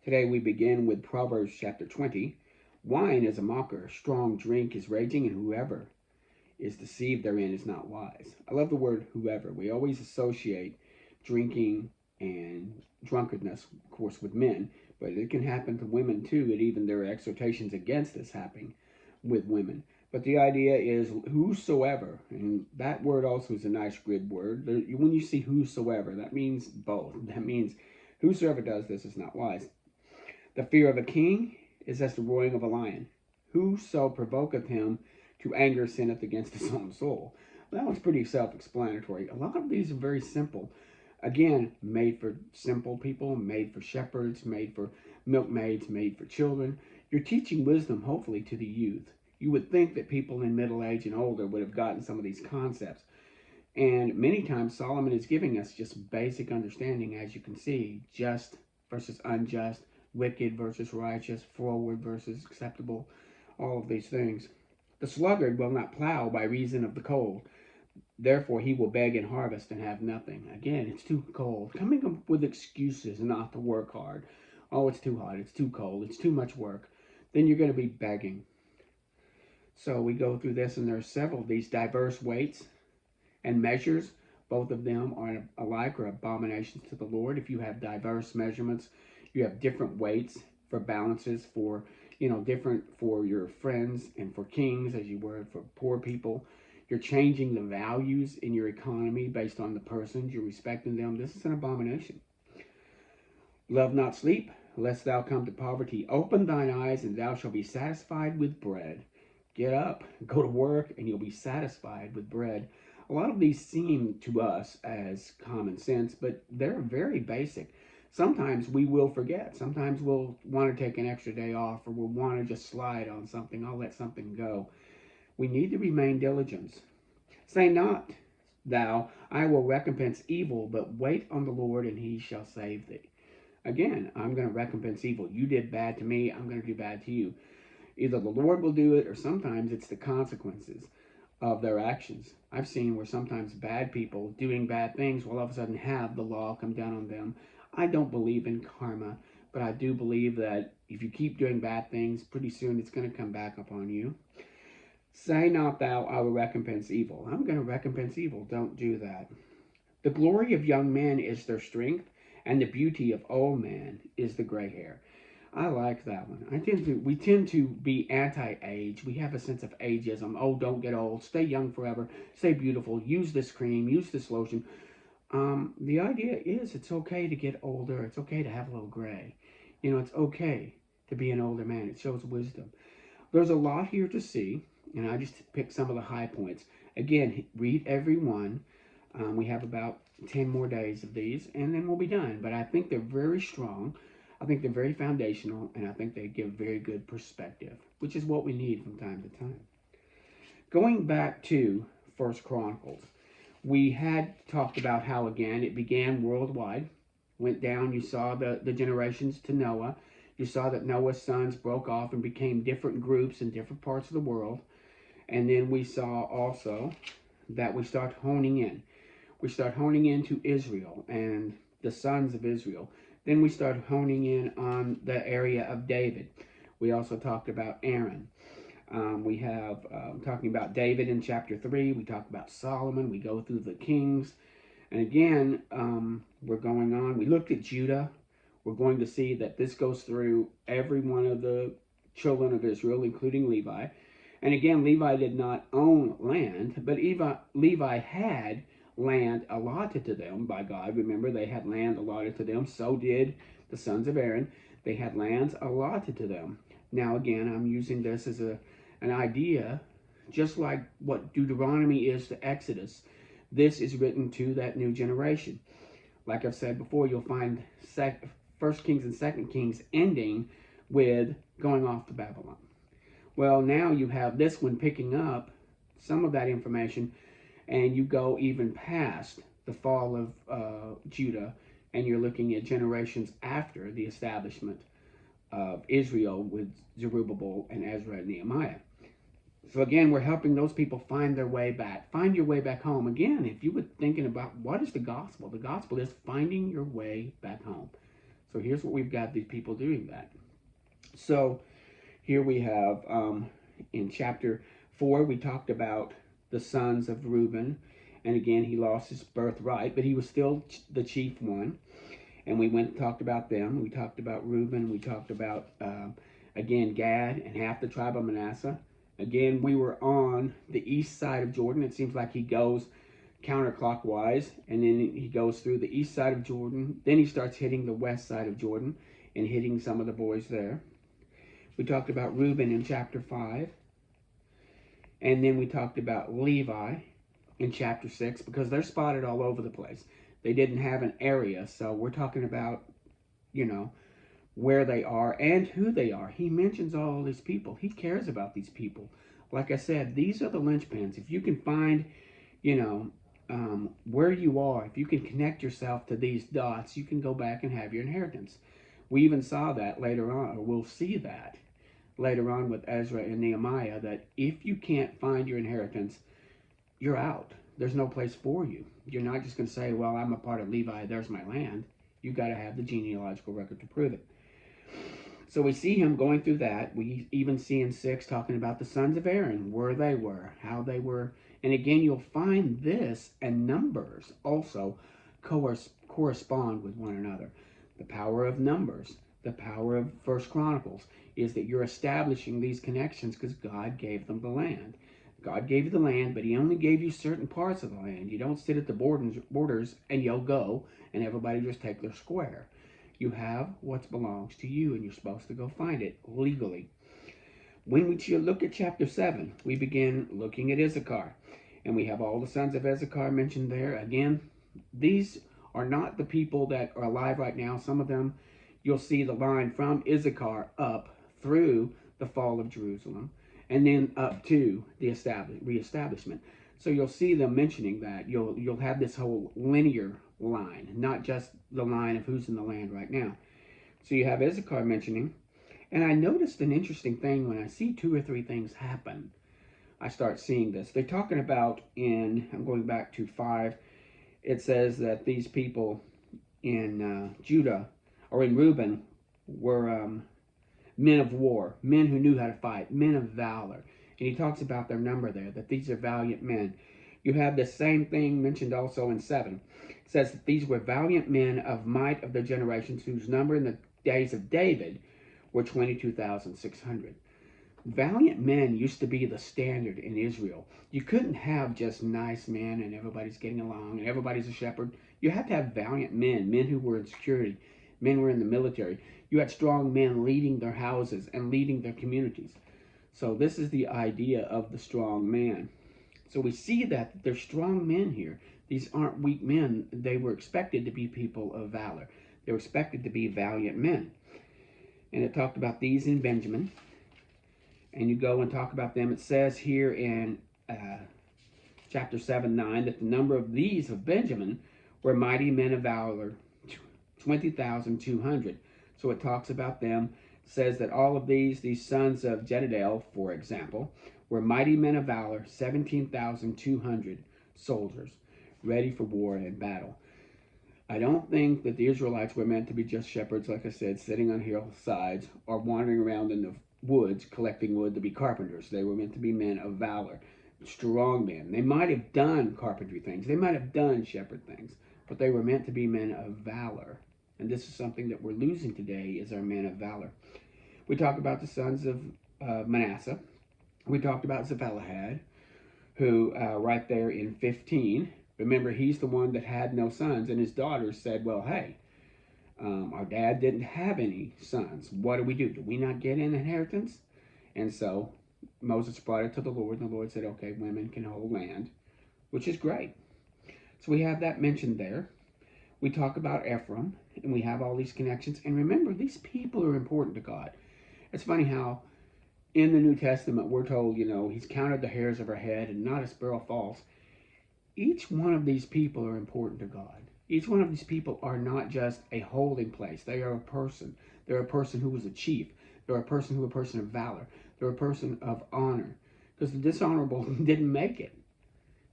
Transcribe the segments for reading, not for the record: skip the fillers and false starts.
Today we begin with Proverbs chapter 20. Wine is a mocker, strong drink is raging, and whoever is deceived therein is not wise. I love the word whoever. We always associate drinking and drunkenness, of course, with men, but it can happen to women too, and even there are exhortations against this happening with women. But the idea is whosoever, and that word also is a nice grid word. When you see whosoever, that means both. That means whosoever does this is not wise. The fear of a king is as the roaring of a lion. Whoso provoketh him to anger sinneth against his own soul. Well, that one's pretty self-explanatory. A lot of these are very simple. Again, made for simple people, made for shepherds, made for milkmaids, made for children. You're teaching wisdom, hopefully, to the youth. You would think that people in middle age and older would have gotten some of these concepts. And many times Solomon is giving us just basic understanding, as you can see, just versus unjust, wicked versus righteous, forward versus acceptable, all of these things. The sluggard will not plow by reason of the cold. Therefore he will beg and harvest and have nothing. Again, it's too cold. Coming up with excuses not to work hard. Oh, it's too hot, it's too cold, it's too much work. Then you're going to be begging. So we go through this, and there are several of these diverse weights and measures. Both of them are alike or abominations to the Lord. If you have diverse measurements, you have different weights for balances for, different for your friends and for kings as you would for poor people. You're changing the values in your economy based on the persons. You're respecting them. This is an abomination. Love not sleep, lest thou come to poverty. Open thine eyes, and thou shalt be satisfied with bread. Get up, go to work, and you'll be satisfied with bread. A lot of these seem to us as common sense, but they're very basic. Sometimes we will forget. Sometimes we'll want to take an extra day off, or we'll want to just slide on something. I'll let something go. We need to remain diligent. Say not, thou, I will recompense evil, but wait on the Lord, and he shall save thee. Again, I'm going to recompense evil. You did bad to me, I'm going to do bad to you. Either the Lord will do it, or sometimes it's the consequences of their actions. I've seen where sometimes bad people doing bad things will all of a sudden have the law come down on them. I don't believe in karma, but I do believe that if you keep doing bad things, pretty soon it's going to come back upon you. Say not thou, I will recompense evil. I'm going to recompense evil. Don't do that. The glory of young men is their strength, and the beauty of old men is the gray hair. I like that one. We tend to be anti-age. We have a sense of ageism. Oh, don't get old. Stay young forever. Stay beautiful. Use this cream. Use this lotion. The idea is it's okay to get older. It's okay to have a little gray. It's okay to be an older man. It shows wisdom. There's a lot here to see, and I just picked some of the high points. Again, read every one. We have about 10 more days of these, and then we'll be done. But I think they're very strong. I think they're very foundational, and I think they give very good perspective, which is what we need from time to time. Going back to First Chronicles, we had talked about how, again, it began worldwide, went down. You saw the generations to Noah. You saw that Noah's sons broke off and became different groups in different parts of the world. And then we saw also that we start honing in. We start honing into Israel and the sons of Israel. Then we start honing in on the area of David. We also talked about Aaron. We have talking about David in chapter 3. We talk about Solomon. We go through the kings. And again, we're going on. We looked at Judah. We're going to see that this goes through every one of the children of Israel, including Levi. And again, Levi did not own land, but Levi had land allotted to them by God. Remember, they had land allotted to them. So did the sons of Aaron. They had lands allotted to them. Now, again, I'm using this as an idea, just like what Deuteronomy is to Exodus. This is written to that new generation. Like I've said before, you'll find First Kings and Second Kings ending with going off to Babylon. Well, now you have this one picking up some of that information, and you go even past the fall of Judah, and you're looking at generations after the establishment of Israel with Zerubbabel and Ezra and Nehemiah. So again, we're helping those people find their way back. Find your way back home. Again, if you were thinking about what is the gospel is finding your way back home. So here's what we've got these people doing that. So here we have in chapter 4, we talked about the sons of Reuben. And again, he lost his birthright, but he was still the chief one. And we went and talked about them. We talked about Reuben. We talked about, again, Gad and half the tribe of Manasseh. Again, we were on the east side of Jordan. It seems like he goes counterclockwise, and then he goes through the east side of Jordan. Then he starts hitting the west side of Jordan and hitting some of the boys there. We talked about Reuben in chapter 5. And then we talked about Levi in chapter 6, because they're spotted all over the place. They didn't have an area, so we're talking about, where they are and who they are. He mentions all these people. He cares about these people. Like I said, these are the linchpins. If you can find, where you are, if you can connect yourself to these dots, you can go back and have your inheritance. We even saw that later on, or we'll see that later on with Ezra and Nehemiah, that if you can't find your inheritance, you're out. There's no place for you. You're not just going to say, well, I'm a part of Levi, there's my land. You've got to have the genealogical record to prove it. So we see him going through that. We even see in 6 talking about the sons of Aaron, where they were, how they were. And again, you'll find this and Numbers also correspond with one another. The power of Numbers, the power of First Chronicles, is that you're establishing these connections because God gave them the land. God gave you the land, but he only gave you certain parts of the land. You don't sit at the borders and yell go, and everybody just take their square. You have what belongs to you, and you're supposed to go find it legally. When we look at chapter 7, we begin looking at Issachar, and we have all the sons of Issachar mentioned there. Again, these are not the people that are alive right now. Some of them, you'll see the line from Issachar up through the fall of Jerusalem, and then up to the reestablishment. So you'll see them mentioning that. You'll have this whole linear line, not just the line of who's in the land right now. So you have Issachar mentioning, and I noticed an interesting thing when I see 2 or 3 things happen. I start seeing this. They're talking about I'm going back to 5, it says that these people in Judah, or in Reuben, were men of war, men who knew how to fight, men of valor. And he talks about their number there, that these are valiant men. You have the same thing mentioned also in 7. It says that these were valiant men of might of their generations, whose number in the days of David were 22,600. Valiant men used to be the standard in Israel. You couldn't have just nice men and everybody's getting along and everybody's a shepherd. You had to have valiant men, men who were in security, men who were in the military. You had strong men leading their houses and leading their communities. So this is the idea of the strong man. So we see that they're strong men here. These aren't weak men. They were expected to be people of valor. They were expected to be valiant men. And it talked about these in Benjamin. And you go and talk about them. It says here in chapter 7:9 that the number of these of Benjamin were mighty men of valor, 20,200. So it talks about them. It says that all of these sons of Jedidiel, for example, were mighty men of valor, 17,200 soldiers, ready for war and battle. I don't think that the Israelites were meant to be just shepherds, like I said, sitting on hillsides or wandering around in the woods collecting wood to be carpenters. They were meant to be men of valor, strong men. They might have done carpentry things. They might have done shepherd things, but they were meant to be men of valor. And this is something that we're losing today, is our men of valor. We talked about the sons of Manasseh. We talked about Zephalahed, who right there in 15, remember, he's the one that had no sons, and his daughters said, well, hey, our dad didn't have any sons. What do we do? Do we not get an inheritance? And so Moses brought it to the Lord, and the Lord said, okay, women can hold land, which is great. So we have that mentioned there. We talk about Ephraim, and we have all these connections. And remember, these people are important to God. It's funny how in the New Testament we're told, he's counted the hairs of our head and not a sparrow falls. Each one of these people are important to God. Each one of these people are not just a holding place. They are a person. They're a person who was a chief. They're a person a person of valor. They're a person of honor. Because the dishonorable didn't make it.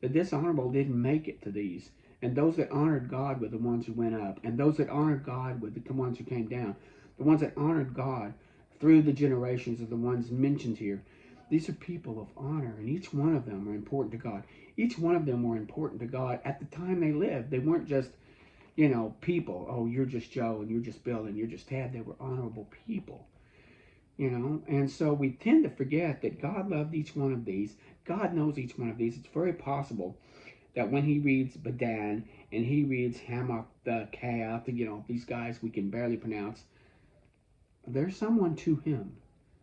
The dishonorable didn't make it to these. And those that honored God were the ones who went up. And those that honored God were the ones who came down. The ones that honored God through the generations are the ones mentioned here. These are people of honor, and each one of them are important to God. Each one of them were important to God at the time they lived. They weren't just, people. Oh, you're just Joe, and you're just Bill, and you're just Ted. They were honorable people, And so we tend to forget that God loved each one of these. God knows each one of these. It's very possible that when he reads Badan and he reads Hamath the Kayath, these guys we can barely pronounce, there's someone to him.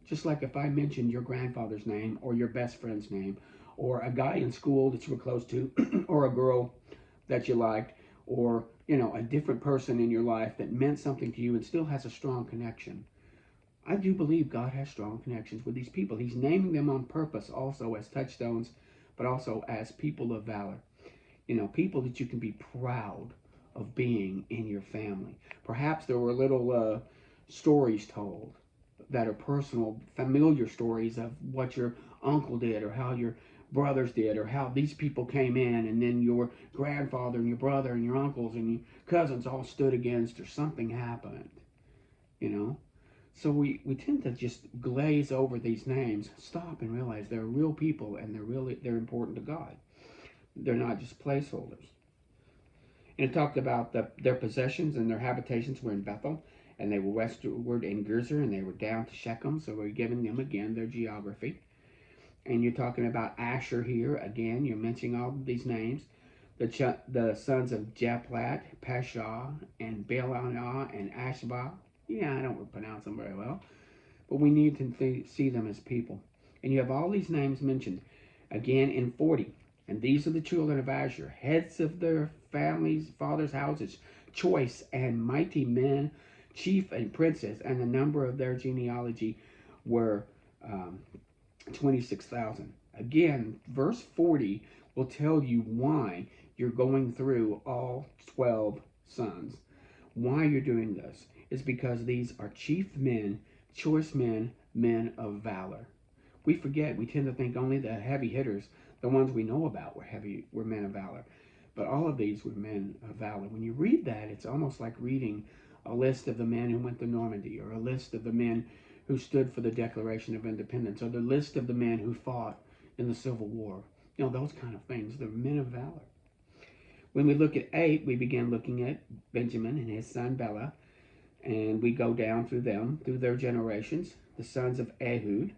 Just like if I mentioned your grandfather's name or your best friend's name or a guy in school that you were close to or a girl that you liked or, a different person in your life that meant something to you and still has a strong connection. I do believe God has strong connections with these people. He's naming them on purpose also as touchstones, but also as people of valor. People that you can be proud of being in your family. Perhaps there were little stories told that are personal, familiar stories of what your uncle did or how your brothers did or how these people came in and then your grandfather and your brother and your uncles and your cousins all stood against or something happened, So we tend to just glaze over these names, stop and realize they're real people and they're important to God. They're not just placeholders. And it talked about their possessions and their habitations were in Bethel, and they were westward in Gezer, and they were down to Shechem, so we're giving them again their geography. And you're talking about Asher here, again, you're mentioning all of these names. The sons of Japlat, Pashah, and Baalanah, and Ashbah. Yeah, I don't pronounce them very well, but we need to see them as people. And you have all these names mentioned, again in 40. And these are the children of Asher, heads of their families, fathers' houses, choice and mighty men, chief and princes, and the number of their genealogy were 26,000. Again, verse 40 will tell you why you're going through all 12 sons. Why you're doing this is because these are chief men, choice men, men of valor. We forget, we tend to think only the heavy hitters, the ones we know about were men of valor. But all of these were men of valor. When you read that, it's almost like reading a list of the men who went to Normandy, or a list of the men who stood for the Declaration of Independence, or the list of the men who fought in the Civil War. Those kind of things. They're men of valor. When we look at 8, we begin looking at Benjamin and his son Bela, and we go down through them, through their generations. The sons of Ehud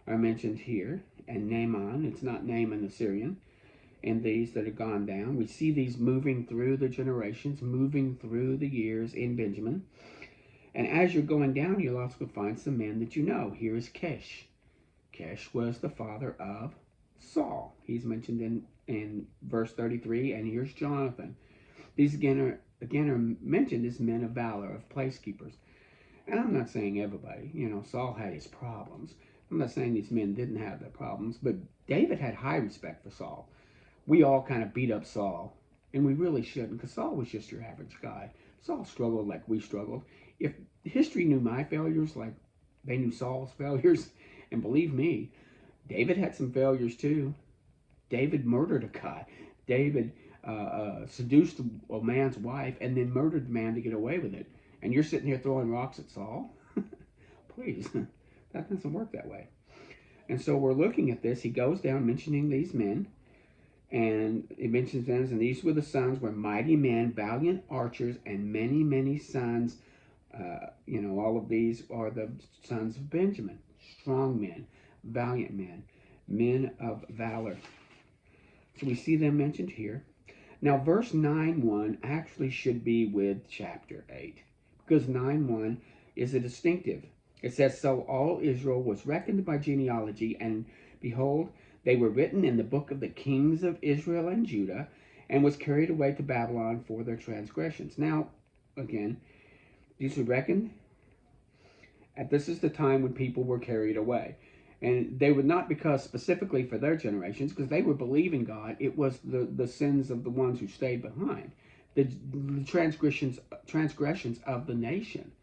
are mentioned here, and Naaman, it's not Naaman the Syrian, and these that have gone down. We see these moving through the generations, moving through the years in Benjamin. And as you're going down, you'll also find some men that you know. Here is Kish. Kish was the father of Saul. He's mentioned in verse 33, and here's Jonathan. These again are mentioned as men of valor, of placekeepers. And I'm not saying everybody. Saul had his problems. I'm not saying these men didn't have their problems, but David had high respect for Saul. We all kind of beat up Saul, and we really shouldn't, because Saul was just your average guy. Saul struggled like we struggled. If history knew my failures like they knew Saul's failures, and believe me, David had some failures too. David murdered a guy. David seduced a man's wife and then murdered the man to get away with it. And you're sitting here throwing rocks at Saul? Please, that doesn't work that way. And so we're looking at this. He goes down mentioning these men. And it mentions them, and these were the sons, were mighty men, valiant archers, and many, many sons. All of these are the sons of Benjamin. Strong men, valiant men, men of valor. So we see them mentioned here. Now, verse 9:1 actually should be with chapter 8, because 9:1 is a distinctive. It says, so all Israel was reckoned by genealogy, and behold, they were written in the book of the kings of Israel and Judah, and was carried away to Babylon for their transgressions. Now, again, these were reckoned. This is the time when people were carried away. And they were not because specifically for their generations, because they were believing God. It was the sins of the ones who stayed behind. The transgressions of the nation,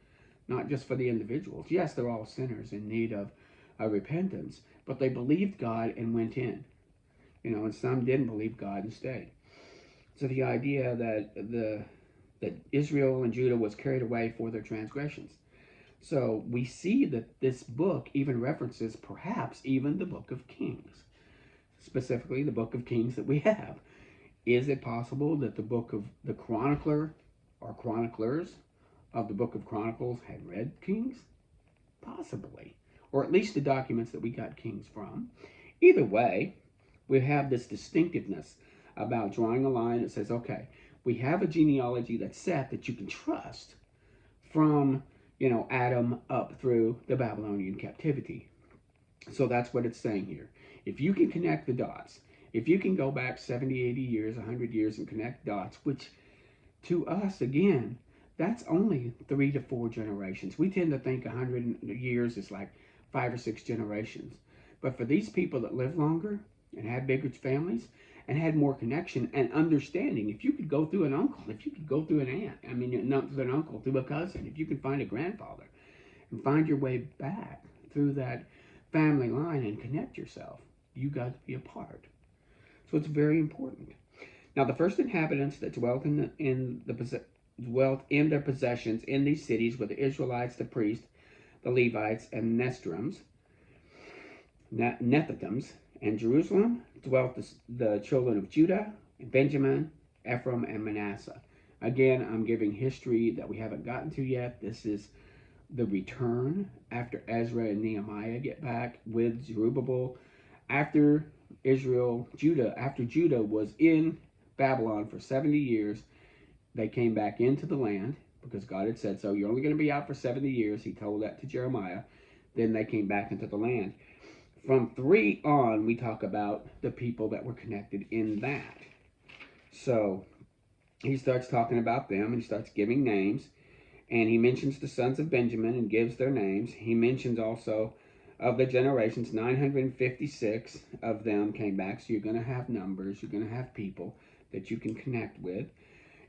not just for the individuals. Yes, they're all sinners in need of repentance, but they believed God and went in. And some didn't believe God and stayed. So the idea that Israel and Judah was carried away for their transgressions. So we see that this book even references perhaps even the book of Kings, specifically the book of Kings that we have. Is it possible that the book of the chronicler or chroniclers of the book of Chronicles had read Kings? Possibly. Or at least the documents that we got Kings from. Either way, we have this distinctiveness about drawing a line that says, okay, we have a genealogy that's set that you can trust from, Adam up through the Babylonian captivity. So that's what it's saying here. If you can connect the dots, if you can go back 70, 80 years, 100 years and connect dots, which to us, again, that's only 3 to 4 generations. We tend to think 100 years is like 5 or 6 generations. But for these people that live longer and had bigger families and had more connection and understanding, if you could go through an uncle, if you could go through an aunt, not through an uncle, through a cousin, if you can find a grandfather and find your way back through that family line and connect yourself, you got to be a part. So it's very important. Now, the first inhabitants that dwelt in their possessions in these cities were the Israelites, the priests, the Levites, and Nethinims. And Jerusalem dwelt the children of Judah, Benjamin, Ephraim, and Manasseh. Again, I'm giving history that we haven't gotten to yet. This is the return after Ezra and Nehemiah get back with Zerubbabel. After Judah was in Babylon for 70 years, they came back into the land because God had said so. You're only going to be out for 70 years. He told that to Jeremiah. Then they came back into the land. From 3 on, we talk about the people that were connected in that. So he starts talking about them and he starts giving names. And he mentions the sons of Benjamin and gives their names. He mentions also of the generations, 956 of them came back. So you're going to have numbers. You're going to have people that you can connect with.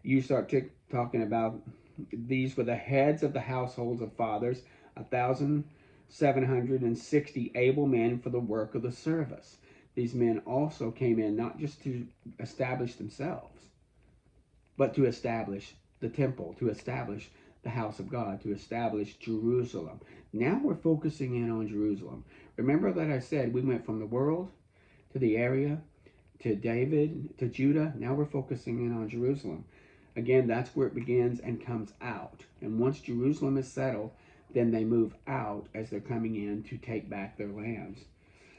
You start talking about these were the heads of the households of fathers, 1,760 able men for the work of the service. These men also came in not just to establish themselves, but to establish the temple, to establish the house of God, to establish Jerusalem. Now we're focusing in on Jerusalem. Remember that I said we went from the world to the area, to David, to Judah. Now we're focusing in on Jerusalem. Again, that's where it begins and comes out. And once Jerusalem is settled, then they move out as they're coming in to take back their lands.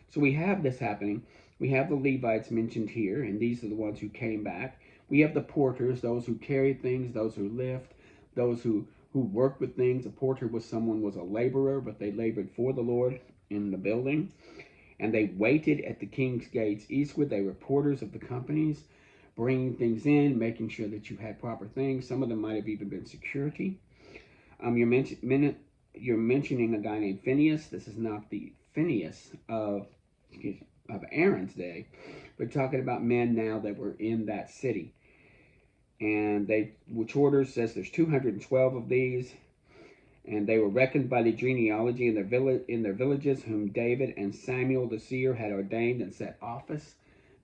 So we have this happening. We have the Levites mentioned here, and these are the ones who came back. We have the porters, those who carried things, those who lift, those who worked with things. A porter was a laborer, but they labored for the Lord in the building. And they waited at the king's gates eastward. They were porters of the companies, bringing things in, making sure that you had proper things. Some of them might have even been security. You're mentioning a guy named Phineas. This is not the Phineas of Aaron's day. We're talking about men now that were in that city. And which order says there's 212 of these. And they were reckoned by the genealogy in their villages, whom David and Samuel the seer had ordained and set office.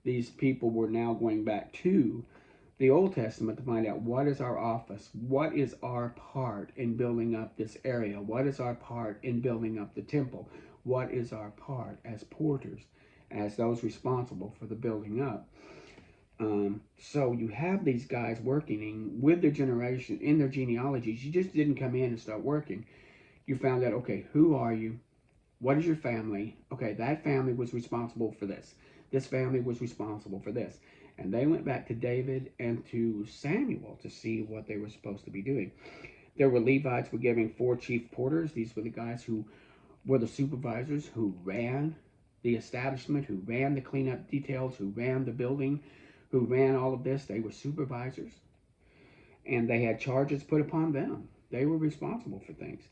These people were now going back to the Old Testament to find out what is our office, what is our part in building up this area, what is our part in building up the temple, what is our part as porters, as those responsible for the building up. So you have these guys working with their generation, in their genealogies. You just didn't come in and start working. You found out, okay, who are you? What is your family? Okay, that family was responsible for this. This family was responsible for this. And they went back to David and to Samuel to see what they were supposed to be doing. There were Levites were giving 4 chief porters. These were the guys who were the supervisors, who ran the establishment, who ran the cleanup details, who ran the building, who ran all of this. They were supervisors. And they had charges put upon them. They were responsible for things.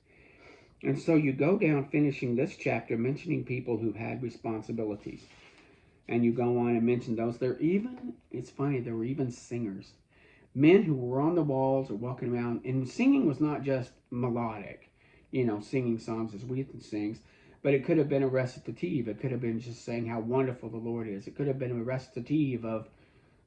And so you go down finishing this chapter mentioning people who had responsibilities. And you go on and mention those. It's funny, there were even singers. Men who were on the walls or walking around. And singing was not just melodic, singing songs as Ethan sings. But it could have been a recitative. It could have been just saying how wonderful the Lord is. It could have been a recitative of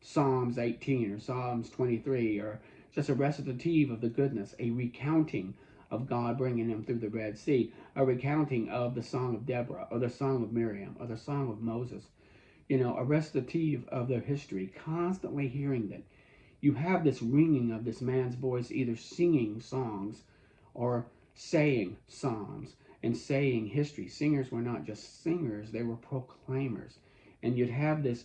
Psalms 18 or Psalms 23, or just a recitative of the goodness, a recounting of God bringing them through the Red Sea, a recounting of the Song of Deborah, or the Song of Miriam, or the Song of Moses. A recitative of their history, constantly hearing that you have this ringing of this man's voice, either singing songs or saying psalms and saying history. Singers were not just singers, they were proclaimers. And you'd have this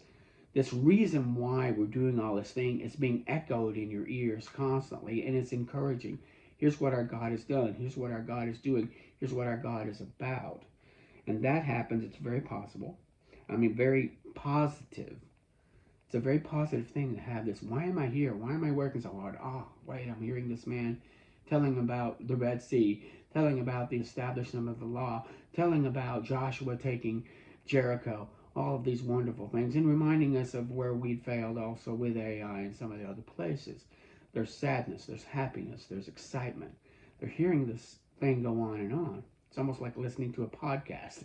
reason why we're doing all this thing is being echoed in your ears constantly, and it's encouraging. Here's what our God has done. Here's what our God is doing. Here's what our God is about. And that happens. It's very possible. Very positive. It's a very positive thing to have this. Why am I here? Why am I working so hard? Oh, wait, I'm hearing this man telling about the Red Sea, telling about the establishment of the law, telling about Joshua taking Jericho, all of these wonderful things, and reminding us of where we'd failed also with Ai and some of the other places. There's sadness, there's happiness, there's excitement. They're hearing this thing go on and on. It's almost like listening to a podcast.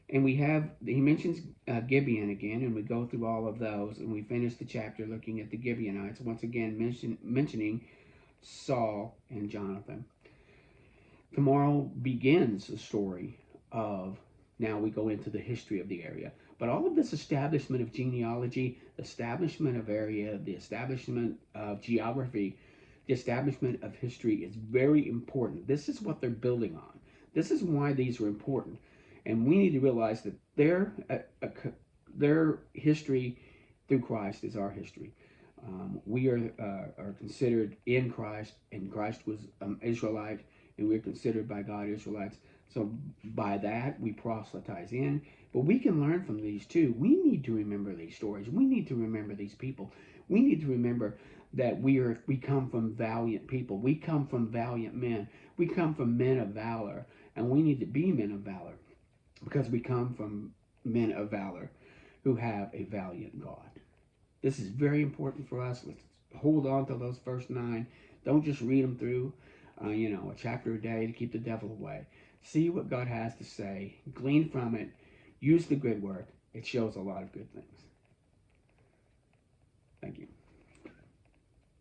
And he mentions Gibeon again, and we go through all of those, and we finish the chapter looking at the Gibeonites, once again mentioning Saul and Jonathan. Tomorrow begins the story of, now we go into the history of the area. But all of this establishment of genealogy, the establishment of area, the establishment of geography, the establishment of history is very important. This is what they're building on. This is why these are important. And we need to realize that their history through Christ is our history. We are considered in Christ, and Christ was Israelite, and we're considered by God Israelites. So by that, we proselytize in. But we can learn from these too. We need to remember these stories. We need to remember these people. We need to remember that we come from valiant people. We come from valiant men. We come from men of valor, and we need to be men of valor, because we come from men of valor who have a valiant God. This is very important for us. Let's hold on to those first 9. Don't just read them through, a chapter a day to keep the devil away. See what God has to say. Glean from it. Use the good word. It shows a lot of good things. Thank you.